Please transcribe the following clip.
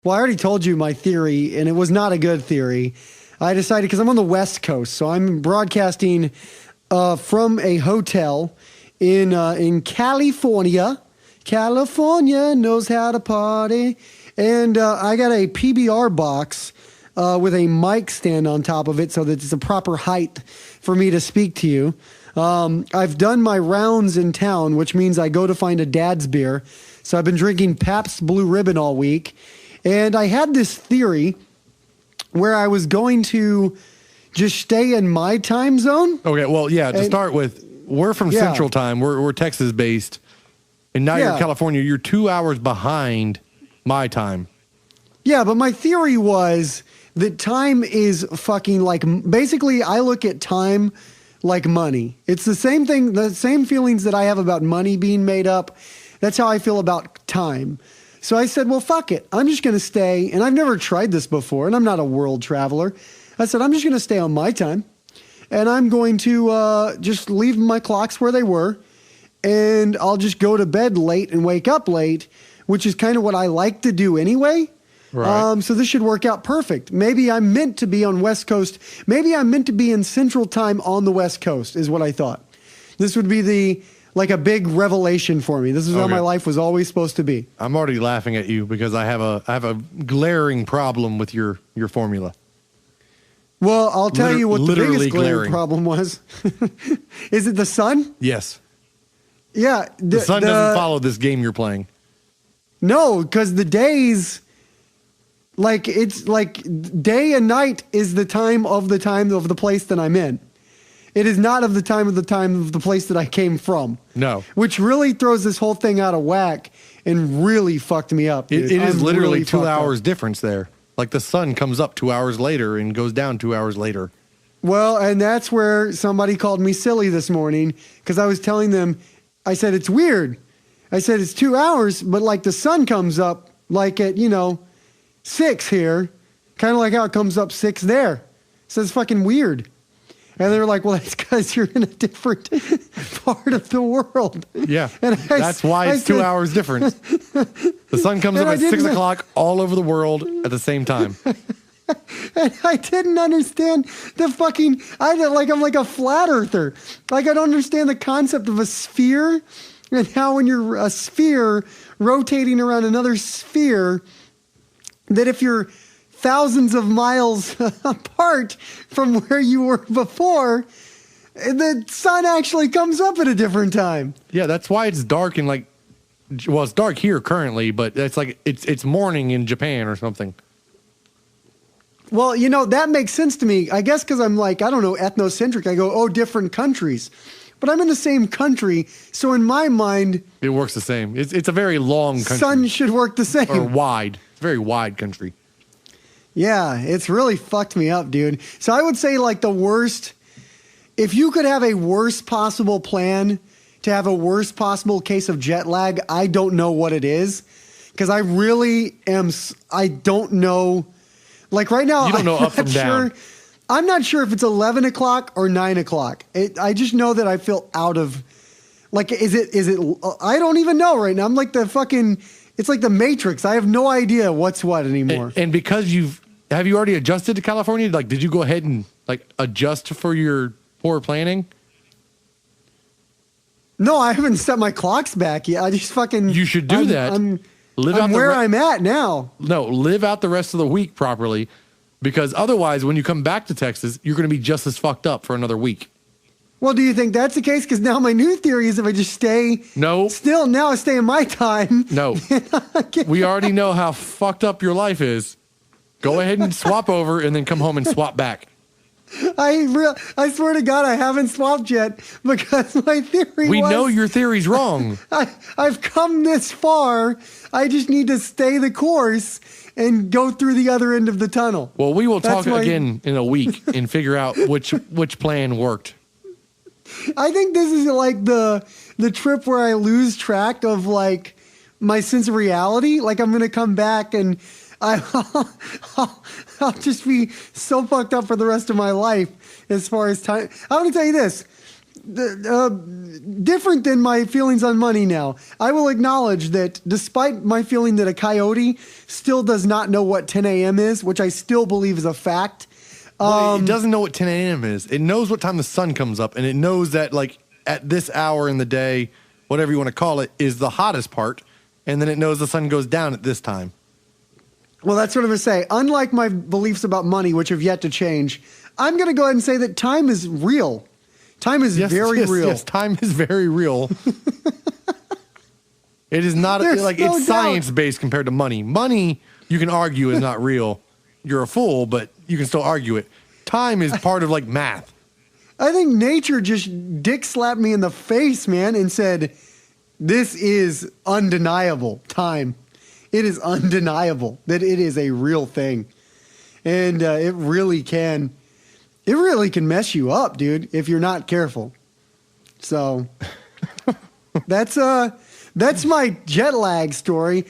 Well, I already told you my theory, and it was not a good theory. I decided, because I'm on the West Coast, so I'm broadcasting from a hotel in California. California knows how to party. And I got a PBR box with a mic stand on top of it so that it's a proper height for me to speak to you. I've done my rounds in town, which means I go to find a dad's beer. So I've been drinking Pabst Blue Ribbon all week. And I had this theory where I was going to just stay in my time zone. Okay, well, yeah, to start with, we're from Central Time. We're Texas-based. And now you're in California. You're 2 hours behind my time. Yeah, but my theory was that time is fucking like... Basically, I look at time like money. It's the same thing, the same feelings that I have about money being made up. That's how I feel about time. So I said, well, fuck it. I'm just going to stay. And I've never tried this before, and I'm not a world traveler. I said, I'm just going to stay on my time. And I'm going to just leave my clocks where they were. And I'll just go to bed late and wake up late, which is kind of what I like to do anyway. Right. So this should work out perfect. Maybe I'm meant to be on West Coast. Maybe I'm meant to be in Central Time on the West Coast is what I thought. This would be like a big revelation for me. This is how my life was always supposed to be. I'm already laughing at you because I have a glaring problem with your formula. Well, I'll tell you what the biggest glaring problem was. Is it the sun? Yes. Yeah. The sun doesn't follow this game you're playing. No, because the days, like it's like day and night is the time of the place that I'm in. It is not of the time of the place that I came from. No. Which really throws this whole thing out of whack and really fucked me up. It is literally really 2 hours difference there. Like the sun comes up 2 hours later and goes down 2 hours later. Well, and that's where somebody called me silly this morning because I was telling them, I said, it's weird. I said, it's 2 hours, but like the sun comes up like at, 6 here, kind of like how it comes up 6 there. So it's fucking weird. And they were like, well, that's because you're in a different part of the world. Yeah, and that's why it's 2 hours different. The sun comes up at 6 o'clock all over the world at the same time. And I didn't understand the fucking, I'm like a flat earther. Like I don't understand the concept of a sphere and how when you're a sphere rotating around another sphere, that if you're thousands of miles apart from where you were before, the sun actually comes up at a different time. Yeah, that's why it's dark in it's dark here currently, but it's like it's morning in Japan or something. Well, that makes sense to me. I guess because I'm like, I don't know, ethnocentric. I go, different countries. But I'm in the same country, so in my mind... It works the same. It's a very long country. Sun should work the same. Or wide. It's a very wide country. Yeah, it's really fucked me up, dude. So I would say like the worst, if you could have a worst possible plan to have a worst possible case of jet lag, I don't know what it is. Because I really am, I don't know. Like right now, you don't know up from down. I'm not sure if it's 11 o'clock or 9 o'clock. I just know that I feel out of, like, is it, I don't even know right now. I'm like it's like the Matrix. I have no idea what's what anymore. And because have you already adjusted to California? Like, did you go ahead and adjust for your poor planning? No, I haven't set my clocks back yet. I just You should do that. I'm where I'm at now. No, live out the rest of the week properly, because otherwise, when you come back to Texas, you're going to be just as fucked up for another week. Well, do you think that's the case? Because now my new theory is if I just stay... No. Still, now I stay in my time. No. We already know how fucked up your life is. Go ahead and swap over and then come home and swap back. I swear to God, I haven't swapped yet because my theory We know your theory's wrong. I've come this far. I just need to stay the course and go through the other end of the tunnel. Well, we will talk again in a week and figure out which plan worked. I think this is like the trip where I lose track of like my sense of reality. Like I'm going to come back and I'll just be so fucked up for the rest of my life as far as time. I'm going to tell you this. different than my feelings on money now. I will acknowledge that despite my feeling that a coyote still does not know what 10 a.m. is, which I still believe is a fact. It doesn't know what 10 a.m. is. It knows what time the sun comes up, and it knows that, like, at this hour in the day, whatever you want to call it, is the hottest part, and then it knows the sun goes down at this time. Well, that's what I'm going to say. Unlike my beliefs about money, which have yet to change, I'm going to go ahead and say that time is real. Time is very real. Yes, time is very real. It is not, it's science-based compared to money. Money, you can argue is not real. You're a fool, but you can still argue it. Time is part of, like, math. I think nature just dick slapped me in the face, man, and said, this is undeniable time. It is undeniable that it is a real thing. And it really can mess you up, dude, if you're not careful. So that's my jet lag story.